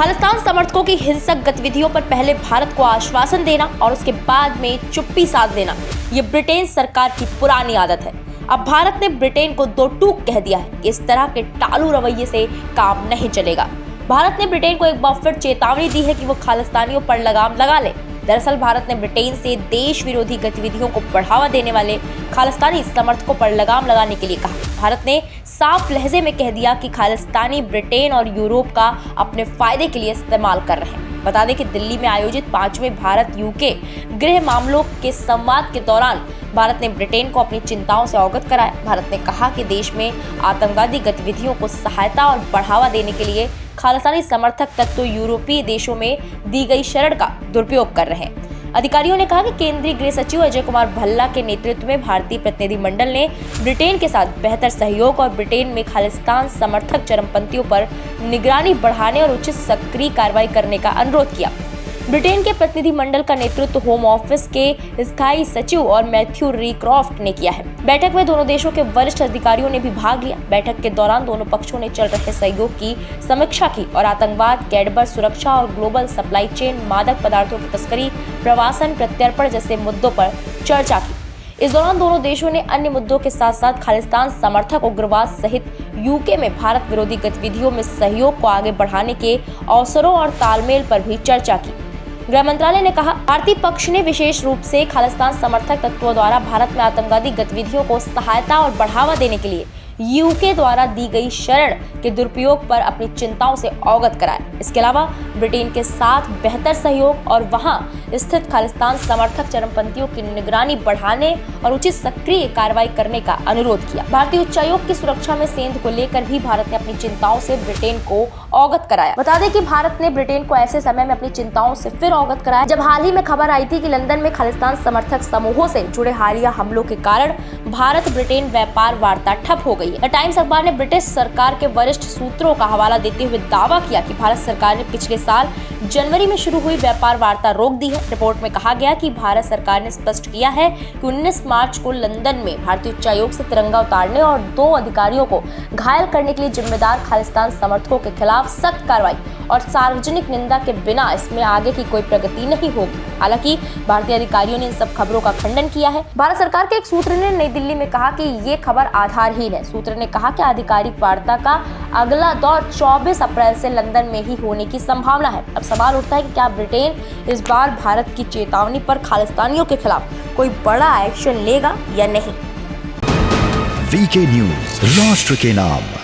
खालिस्तान समर्थकों की हिंसक गतिविधियों पर पहले भारत को आश्वासन देना और उसके बाद में चुप्पी साध लेना, ये ब्रिटेन सरकार की पुरानी आदत है। अब भारत ने ब्रिटेन को दो टूक कह दिया है कि इस तरह के टालू रवैये से काम नहीं चलेगा। भारत ने ब्रिटेन को एक बार फिर चेतावनी दी है कि वो खालिस्तानियों पर लगाम लगा ले। दरअसल भारत ने ब्रिटेन से देश विरोधी गतिविधियों को बढ़ावा देने वाले खालिस्तानी समर्थकों पर लगाम लगाने के लिए कहा। भारत ने साफ लहजे में कह दिया कि खालिस्तानी ब्रिटेन और यूरोप का अपने फायदे के लिए इस्तेमाल कर रहे हैं। बता दें कि दिल्ली में आयोजित 5वें भारत यूके गृह मामलों के संवाद के दौरान भारत ने ब्रिटेन को अपनी चिंताओं से अवगत कराया। भारत ने कहा कि देश में आतंकवादी गतिविधियों को सहायता और बढ़ावा देने के लिए खालिस्तानी समर्थक तत्व यूरोपीय देशों में दी गई शरण का दुरुपयोग कर रहे हैं। अधिकारियों ने कहा कि केंद्रीय गृह सचिव अजय कुमार भल्ला के नेतृत्व में भारतीय प्रतिनिधिमंडल ने ब्रिटेन के साथ बेहतर सहयोग और ब्रिटेन में खालिस्तान समर्थक चरमपंथियों पर निगरानी बढ़ाने और उचित सक्रिय कार्रवाई करने का अनुरोध किया। ब्रिटेन के प्रतिनिधिमंडल का नेतृत्व होम ऑफिस के स्थायी सचिव और मैथ्यू रीक्रॉफ्ट ने किया है। बैठक में दोनों देशों के वरिष्ठ अधिकारियों ने भी भाग लिया। बैठक के दौरान दोनों पक्षों ने चल रहे सहयोग की समीक्षा की और आतंकवाद, कैडबर सुरक्षा और ग्लोबल सप्लाई चेन, मादक पदार्थों की तस्करी, प्रवासन प्रत्यर्पण जैसे मुद्दों पर चर्चा की। इस दौरान दोनों देशों ने अन्य मुद्दों के साथ साथ खालिस्तान समर्थक उग्रवाद सहित यूके में भारत विरोधी गतिविधियों में सहयोग को आगे बढ़ाने के अवसरों और तालमेल पर भी चर्चा की। गृह मंत्रालय ने कहा, भारतीय पक्ष ने विशेष रूप से खालिस्तान समर्थक तत्वों द्वारा भारत में आतंकवादी गतिविधियों को सहायता और बढ़ावा देने के लिए यूके द्वारा दी गई शरण के दुरुपयोग पर अपनी चिंताओं से अवगत कराया। इसके अलावा ब्रिटेन के साथ बेहतर सहयोग और वहां स्थित खालिस्तान समर्थक चरमपंथियों की निगरानी बढ़ाने और उचित सक्रिय कार्रवाई करने का अनुरोध किया। भारतीय उच्चायोग की सुरक्षा में सेंध को लेकर भी भारत ने अपनी चिंताओं से ब्रिटेन को अवगत कराया। बता दें कि भारत ने ब्रिटेन को ऐसे समय में अपनी चिंताओं से फिर अवगत कराया जब हाल ही में खबर आई थी कि लंदन में खालिस्तान समर्थक समूहों से जुड़े हालिया हमलों के कारण भारत ब्रिटेन व्यापार वार्ता ठप हो गई। द टाइम्स अखबार ने ब्रिटिश सरकार के वरिष्ठ सूत्रों का हवाला देते हुए दावा किया कि भारत सरकार ने पिछले साल जनवरी में शुरू हुई व्यापार वार्ता रोक दी है। रिपोर्ट में कहा गया कि भारत सरकार ने स्पष्ट किया है कि 19 मार्च को लंदन में भारतीय उच्चायोग से तिरंगा उतारने और 2 अधिकारियों को घायल करने के लिए जिम्मेदार खालिस्तान समर्थकों के खिलाफ सख्त कार्रवाई और सार्वजनिक निंदा के बिना इसमें आगे की कोई प्रगति नहीं होगी। हालांकि भारतीय अधिकारियों ने इन सब खबरों का खंडन किया है। भारत सरकार के एक सूत्र ने नई दिल्ली में कहा कि ये खबर आधारहीन है। सूत्र ने कहा कि आधिकारिक वार्ता का अगला दौर 24 अप्रैल से लंदन में ही होने की संभावना है। अब सवाल उठता है कि क्या ब्रिटेन इस बार भारत की चेतावनी पर खालिस्तानियों के खिलाफ कोई बड़ा एक्शन लेगा या नहीं। वीके न्यूज, राष्ट्र के नाम।